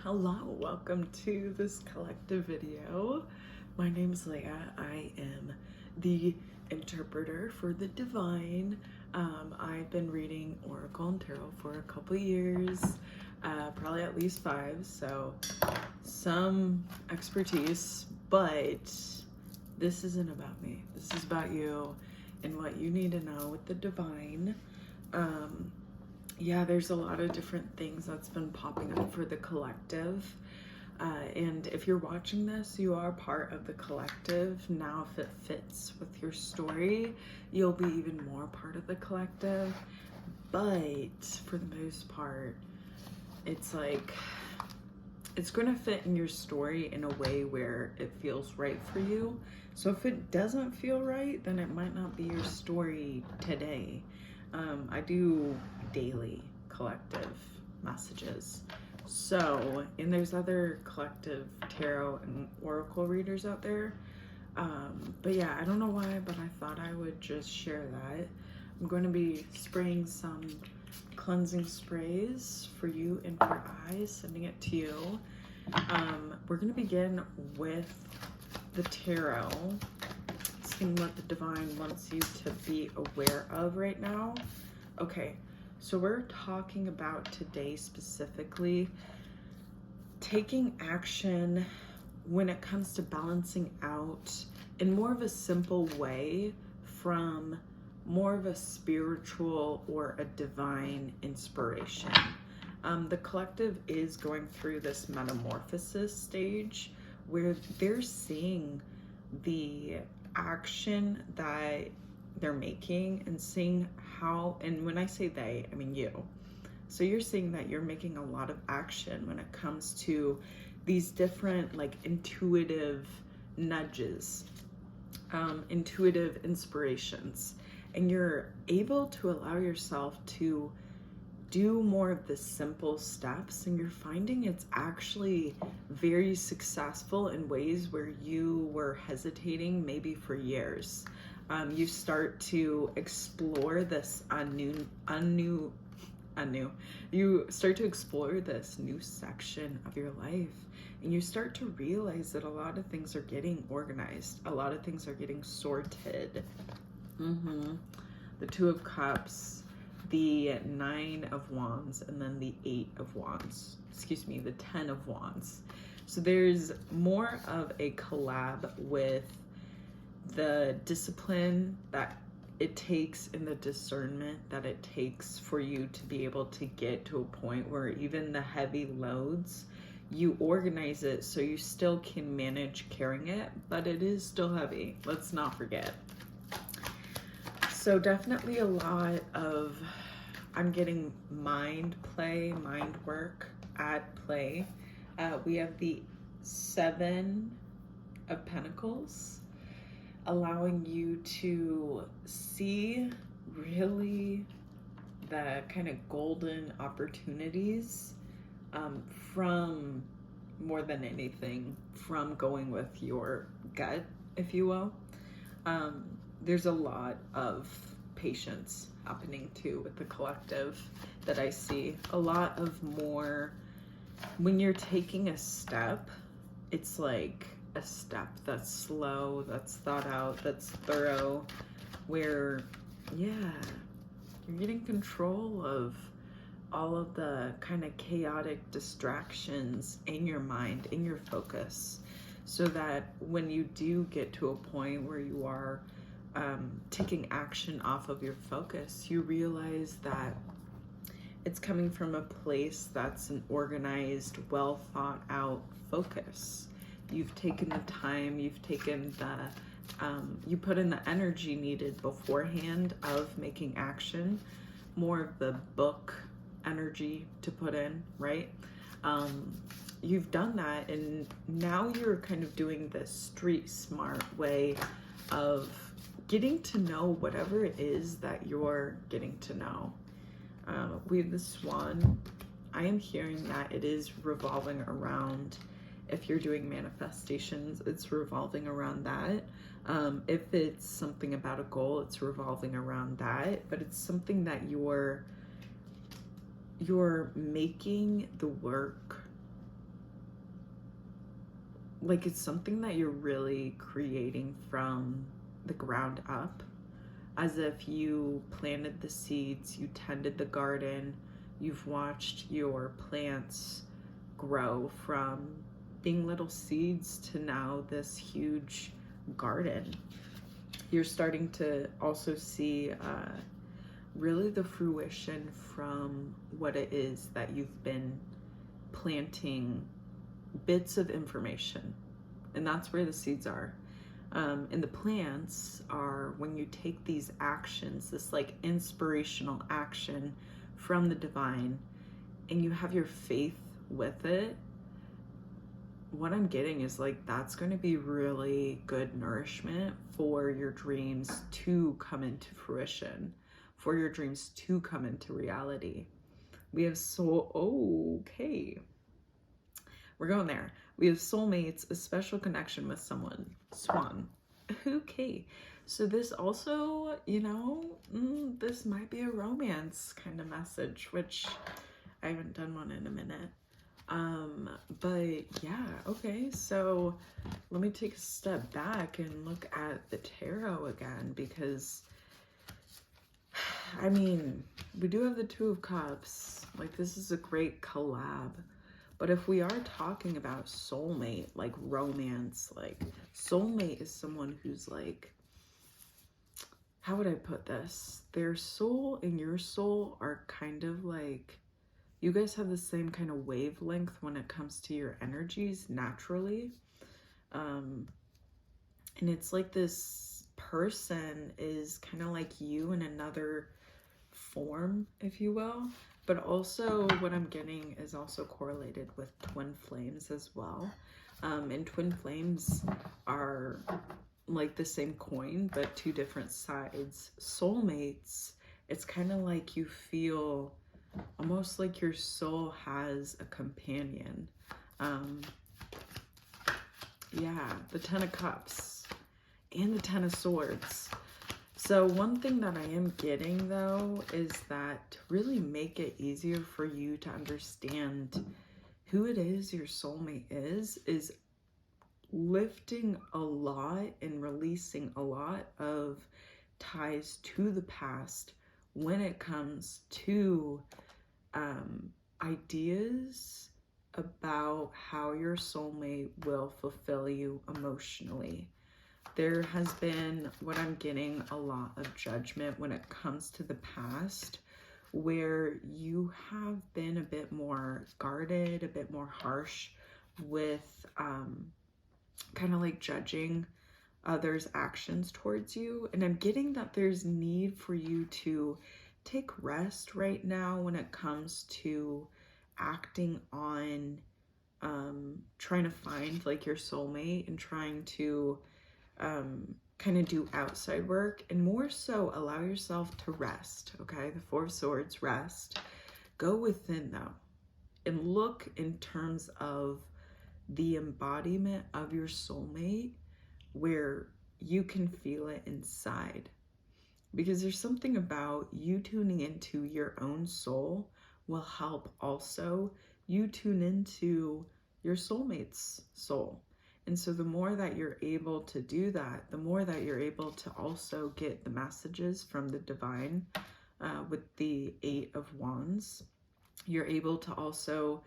Hello, welcome to this collective video. My name is Leah. I am the interpreter for the divine. I've been reading Oracle and Tarot for a couple years, probably at least 5, so some expertise, but this isn't about me. This is about you and what you need to know with the divine. Yeah, there's a lot of different things that's been popping up for the collective. And if you're watching this, you are part of the collective. Now, if it fits with your story, you'll be even more part of the collective. But for the most part, it's like, it's going to fit in your story in a way where it feels right for you. So if it doesn't feel right, then it might not be your story today. I do daily collective messages. So, and there's other collective tarot and oracle readers out there. But yeah, I don't know why, but I thought I would just share that. I'm going to be spraying some cleansing sprays for you and for I, sending it to you. We're going to begin with the tarot. What the divine wants you to be aware of right now. Okay, so we're talking about today specifically taking action when it comes to balancing out in more of a simple way from more of a spiritual or a divine inspiration. The collective is going through this metamorphosis stage where they're seeing the action that they're making and seeing how, and when I say they, I mean you. So you're seeing that you're making a lot of action when it comes to these different like intuitive nudges, intuitive inspirations, and you're able to allow yourself to do more of the simple steps, and you're finding it's actually very successful in ways where you were hesitating maybe for years. You start to explore this you start to explore this new section of your life, and you start to realize that a lot of things are getting organized, a lot of things are getting sorted. The 2 of Cups, the 9 of Wands, and then the 8 of Wands. Excuse me, the 10 of Wands. So there's more of a collab with the discipline that it takes and the discernment that it takes for you to be able to get to a point where even the heavy loads, you organize it so you still can manage carrying it, but it is still heavy. Let's not forget. So definitely a lot of, I'm getting mind play, mind work at play. We have the 7 of Pentacles, allowing you to see really the kind of golden opportunities from, more than anything, from going with your gut, if you will. There's a lot of patience happening too with the collective that I see. A lot of more, when you're taking a step, it's like a step that's slow, that's thought out, that's thorough, where, yeah, you're getting control of all of the kind of chaotic distractions in your mind, in your focus, so that when you do get to a point where you are taking action off of your focus, you realize that it's coming from a place that's an organized, well thought out focus. You've taken the time, you've taken the, you put in the energy needed beforehand of making action, more of the book energy to put in, right? You've done that, and now you're kind of doing this street smart way of getting to know whatever it is that you're getting to know. We have the Swan. I am hearing that it is revolving around, if you're doing manifestations, it's revolving around that. If it's something about a goal, it's revolving around that, but it's something that you're making the work like it's something that you're really creating from the ground up, as if you planted the seeds, you tended the garden, you've watched your plants grow from being little seeds to now this huge garden. You're starting to also see really the fruition from what it is that you've been planting bits of information. And that's where the seeds are. And the plants are when you take these actions, this like inspirational action from the divine, and you have your faith with it. What I'm getting is like that's going to be really good nourishment for your dreams to come into fruition, for your dreams to come into reality. We have okay. We're going there. We have soulmates, a special connection with someone. Swan. Okay. So this also, you know, this might be a romance kind of message, which I haven't done one in a minute. But yeah, okay. So let me take a step back and look at the tarot again, because I mean, we do have the Two of Cups. Like, this is a great collab. But if we are talking about soulmate, like romance, like soulmate is someone who's like, how would I put this? Their soul and your soul are kind of like, you guys have the same kind of wavelength when it comes to your energies naturally. And it's like this person is kind of like you in another form, if you will. But also what I'm getting is also correlated with twin flames as well. And twin flames are like the same coin, but two different sides. Soulmates, it's kind of like you feel almost like your soul has a companion. Yeah, the Ten of Cups and the Ten of Swords. So one thing that I am getting though is that to really make it easier for you to understand who it is your soulmate is lifting a lot and releasing a lot of ties to the past when it comes to ideas about how your soulmate will fulfill you emotionally. There has been, what I'm getting, a lot of judgment when it comes to the past, where you have been a bit more guarded, a bit more harsh with kind of like judging others' actions towards you. And I'm getting that there's need for you to take rest right now when it comes to acting on trying to find like your soulmate and trying to kind of do outside work, and more so allow yourself to rest. Okay, the Four of Swords, rest. Go within though and look in terms of the embodiment of your soulmate, where you can feel it inside, because there's something about you tuning into your own soul will help also you tune into your soulmate's soul. And so the more that you're able to do that, the more that you're able to also get the messages from the divine with the Eight of Wands. You're able to also,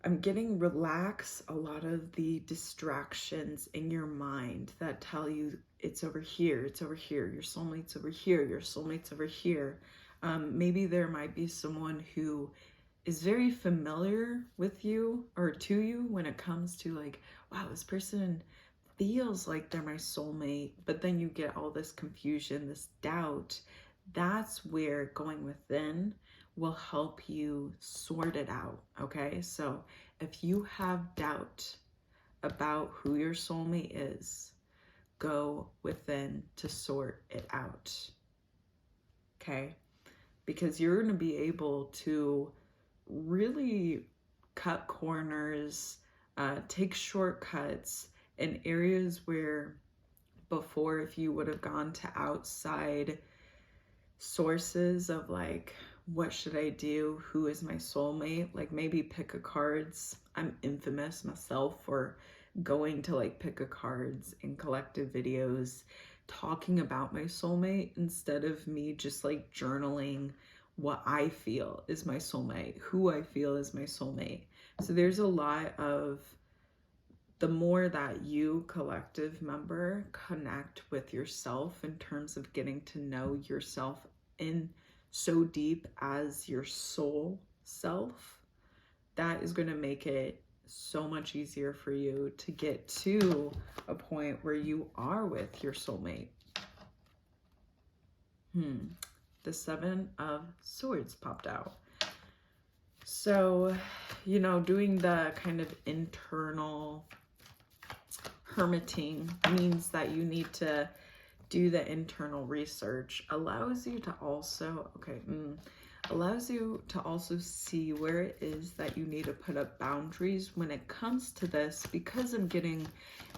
I'm getting, relax a lot of the distractions in your mind that tell you it's over here, it's over here, your soulmate's over here, your soulmate's over here. Maybe there might be someone who is very familiar with you or to you when it comes to like, wow, this person feels like they're my soulmate, but then you get all this confusion, this doubt. That's where going within will help you sort it out, okay? So if you have doubt about who your soulmate is, go within to sort it out, okay? Because you're going to be able to really cut corners, take shortcuts in areas where before, if you would have gone to outside sources of like, what should I do? Who is my soulmate? Like maybe pick a cards. I'm infamous myself for going to like pick a cards and collective videos talking about my soulmate instead of me just like journaling what I feel is my soulmate, who I feel is my soulmate. So there's a lot of, the more that you, collective member, connect with yourself in terms of getting to know yourself in so deep as your soul self, that is going to make it so much easier for you to get to a point where you are with your soulmate. The Seven of Swords popped out. So, you know, doing the kind of internal hermiting means that you need to do the internal research. Allows you to also, allows you to also see where it is that you need to put up boundaries when it comes to this, because I'm getting,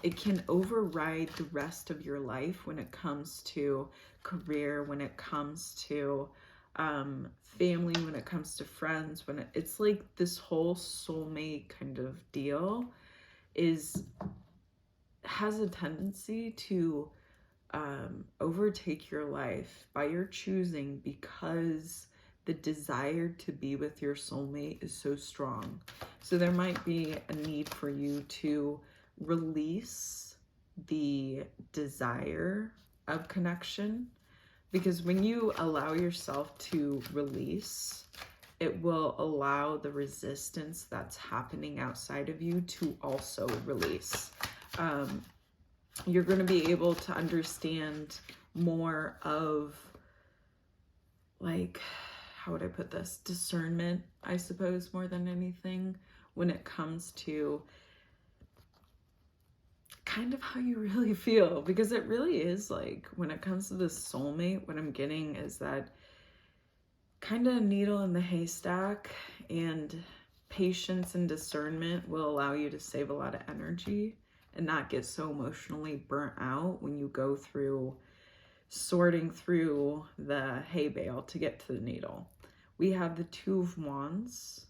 it can override the rest of your life when it comes to career, when it comes to family, when it comes to friends, when it's like this whole soulmate kind of deal has a tendency to overtake your life by your choosing, because the desire to be with your soulmate is so strong. So there might be a need for you to release the desire of connection, because when you allow yourself to release, it will allow the resistance that's happening outside of you to also release. You're going to be able to understand more of, like, how would I put this? Discernment, I suppose, more than anything, when it comes to kind of how you really feel. Because it really is like, when it comes to the soulmate, what I'm getting is that kind of needle in the haystack, and patience and discernment will allow you to save a lot of energy and not get so emotionally burnt out when you go through sorting through the hay bale to get to the needle. We have the Two of Wands,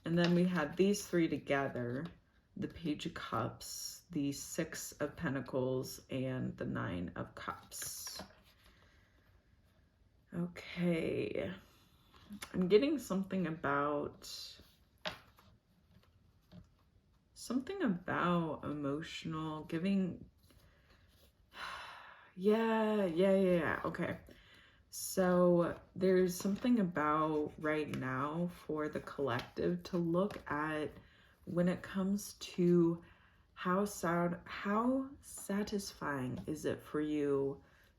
and then we have these three together, the Page of Cups, the Six of Pentacles, and the Nine of Cups. Okay, I'm getting something about emotional giving. Yeah. Okay. So there's something about right now for the collective to look at when it comes to how satisfying is it for you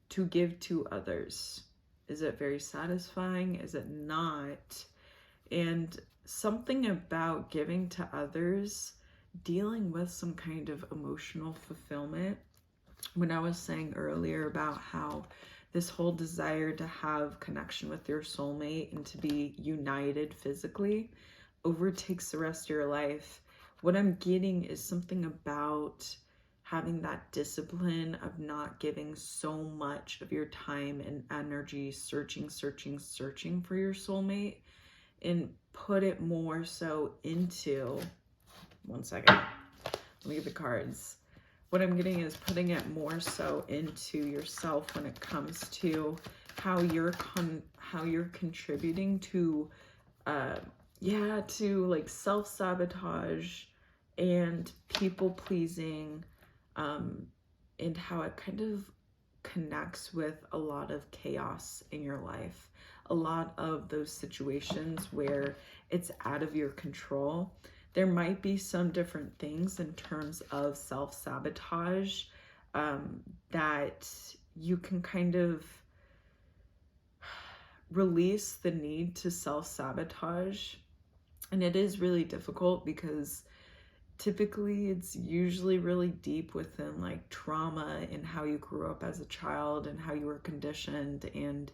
to give to others? Is it very satisfying? Is it not? And something about giving to others, dealing with some kind of emotional fulfillment. When I was saying earlier about how this whole desire to have connection with your soulmate and to be united physically overtakes the rest of your life, what I'm getting is something about having that discipline of not giving so much of your time and energy searching for your soulmate, and put it more so into, one second, let me get the cards. What I'm getting is putting it more so into yourself when it comes to how you're contributing to to like self-sabotage and people pleasing, and how it kind of connects with a lot of chaos in your life, a lot of those situations where it's out of your control. There might be some different things in terms of self-sabotage that you can kind of release the need to self-sabotage. And it is really difficult because typically it's usually really deep within like trauma and how you grew up as a child and how you were conditioned. And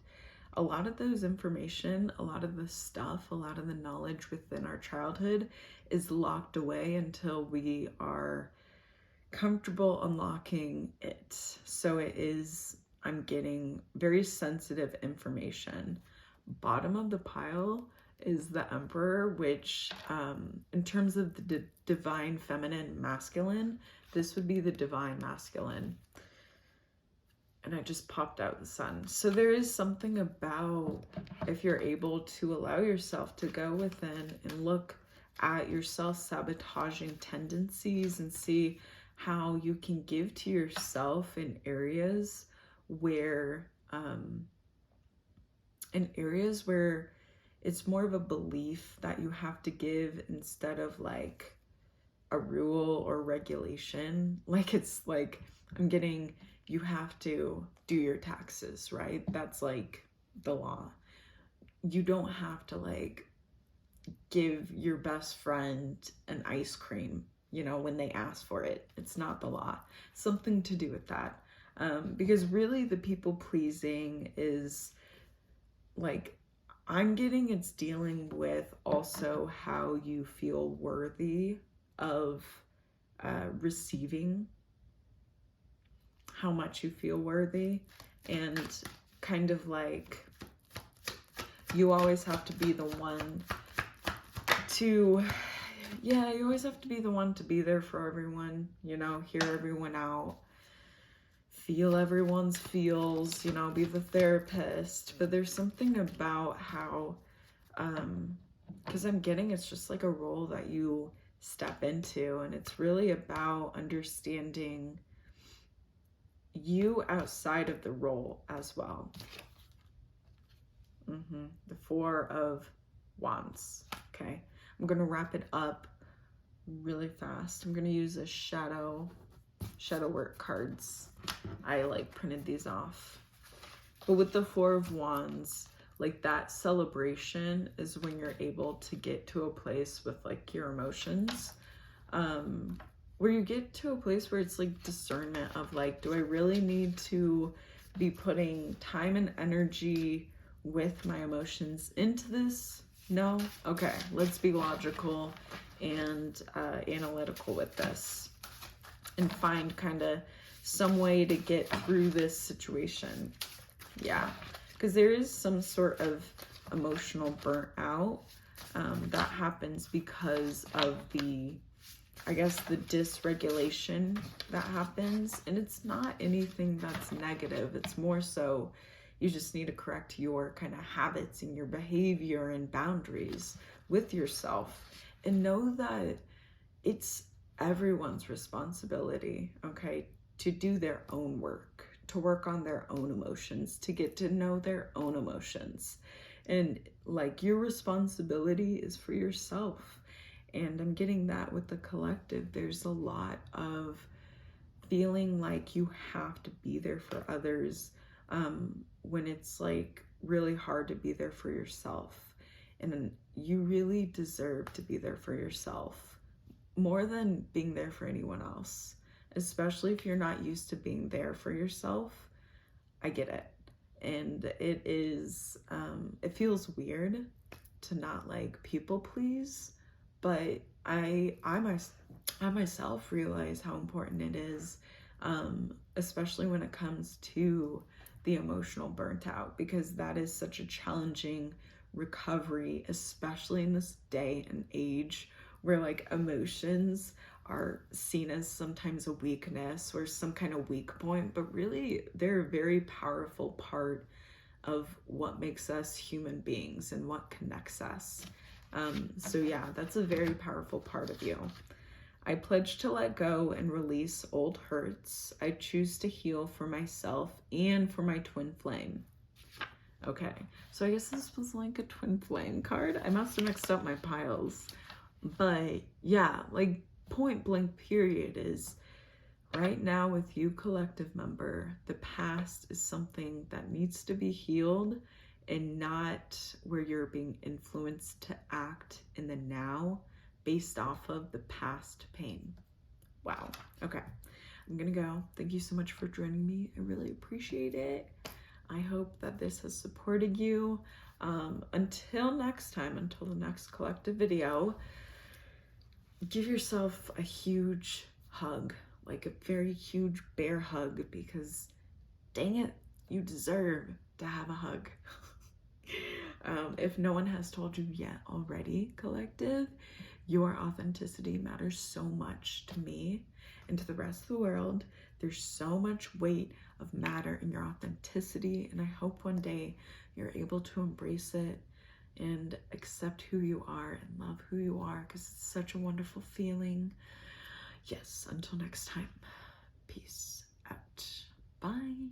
a lot of those information, a lot of the stuff, a lot of the knowledge within our childhood is locked away until we are comfortable unlocking it. So it is, I'm getting very sensitive information. Bottom of the pile, is the Emperor, which in terms of the divine feminine masculine, this would be the divine masculine. And I just popped out the Sun. So there is something about, if you're able to allow yourself to go within and look at your self-sabotaging tendencies and see how you can give to yourself in areas where it's more of a belief that you have to give instead of like a rule or regulation. Like, it's like, I'm getting, you have to do your taxes, right? That's like the law. You don't have to like give your best friend an ice cream, you know, when they ask for it. It's not the law. Something to do with that. Because really the people pleasing is like, I'm getting it's dealing with also how you feel worthy of receiving, how much you feel worthy, and kind of like you always have to be the one to, yeah, you always have to be the one to be there for everyone, you know, hear everyone out, feel everyone's feels, you know, be the therapist. But there's something about how, because I'm getting it's just like a role that you step into, and it's really about understanding you outside of the role as well. The Four of Wands. Okay, I'm gonna wrap it up really fast. I'm gonna use a shadow work cards. I like printed these off. But with the Four of Wands, like that celebration is when you're able to get to a place with like your emotions, where you get to a place where it's like discernment of like, do I really need to be putting time and energy with my emotions into this? No? Okay, let's be logical and analytical with this and find kind of some way to get through this situation. Yeah, because there is some sort of emotional burnout that happens because of the, I guess, the dysregulation that happens. And it's not anything that's negative. It's more so you just need to correct your kind of habits and your behavior and boundaries with yourself, and know that it's everyone's responsibility, okay, to do their own work, to work on their own emotions, to get to know their own emotions. And like, your responsibility is for yourself. And I'm getting that with the collective. There's a lot of feeling like you have to be there for others, when it's like really hard to be there for yourself. And you really deserve to be there for yourself more than being there for anyone else, especially if you're not used to being there for yourself. I get it. And it is, it feels weird to not like people please, but I myself realize how important it is, especially when it comes to the emotional burnt out, because that is such a challenging recovery, especially in this day and age where like emotions are seen as sometimes a weakness or some kind of weak point, but really they're a very powerful part of what makes us human beings and what connects us. So yeah, that's a very powerful part of you. I pledge to let go and release old hurts. I choose to heal for myself and for my twin flame. Okay, so I guess this was like a twin flame card. I must have mixed up my piles. But yeah, like point blank period is right now with you, collective member, the past is something that needs to be healed, and not where you're being influenced to act in the now based off of the past pain. Wow. Okay, I'm gonna go. Thank you so much for joining me. I really appreciate it. I hope that this has supported you. Until next time, until the next collective video, give yourself a huge hug, like a very huge bear hug, because dang it, you deserve to have a hug. If no one has told you yet already, collective, your authenticity matters so much to me and to the rest of the world. There's so much weight of matter in your authenticity, and I hope one day you're able to embrace it and accept who you are and love who you are, because it's such a wonderful feeling. Yes, until next time, peace out. Bye.